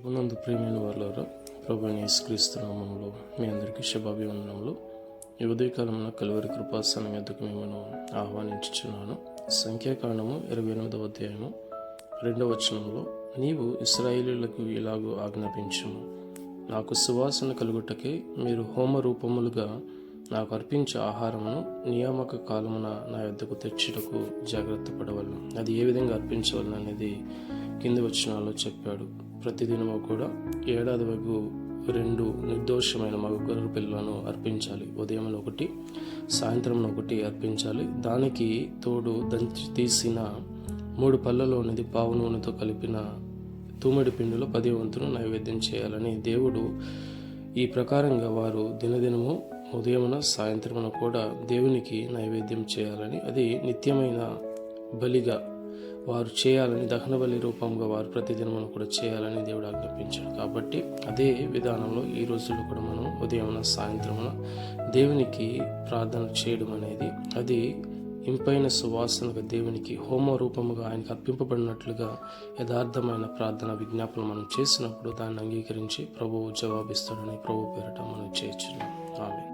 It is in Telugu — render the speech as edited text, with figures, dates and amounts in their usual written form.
ప్రభునందు ప్రియమైన వాళ్ళారా, ప్రభుని యేసుక్రీస్తు నామములో మీ అందరికీ శుభాభివందనములు. ఈ ఉదయకాలమున కలువరి కృపాసనం యొద్దకు మిమ్మల్ని ఆహ్వానించుచున్నాను. సంఖ్యాకాండము 28వ అధ్యాయము 2వ వచనంలో, నీవు ఇశ్రాయేలీయులకు ఇలాగూ ఆజ్ఞాపించుము, నాకు సువాసన కలుగుటకే మీరు హోమ రూపములుగా నాకు అర్పించే ఆహారమును నియామక కాలమున నా యొద్దకు తెచ్చుటకు జాగ్రత్త పడవలను. అది ఏ విధంగా అర్పించవలను అనేది కింది వచనాల్లో చెప్పాడు. ప్రతిదినము కూడా ఏడాది వరకు 2 నిర్దోషమైన మగ గొర్రె పిల్లలను అర్పించాలి. ఉదయం 1, సాయంత్రం 1 అర్పించాలి. దానికి తోడు దంచి తీసిన 3 పళ్ళలోనిది పావు నూనెతో కలిపిన తూమెడి పిండిలో 10వ వంతును నైవేద్యం చేయాలని దేవుడు ఈ ప్రకారంగా వారు దినదినము ఉదయమున సాయంత్రమున కూడా దేవునికి నైవేద్యం చేయాలని, అది నిత్యమైన బలిగా వారు చేయాలని, దహన బలి రూపంగా వారు ప్రతిదినమును కూడా చేయాలని దేవుడు ఆజ్ఞాపించాడు. కాబట్టి అదే విధానంలో ఈ రోజుల్లో కూడా మనం ఉదయమున సాయంత్రమున దేవునికి ప్రార్థన చేయడం అనేది, అది ఇంపైన సువాసనగా దేవునికి హోమ రూపముగా ఆయనకు అర్పింపబడినట్లుగా యథార్థమైన ప్రార్థన విజ్ఞాపన మనం చేసినప్పుడు దాన్ని అంగీకరించి ప్రభువు జవాబిస్తాడని ప్రభు పేరట మనం చేయొచ్చు. ఆమేన్.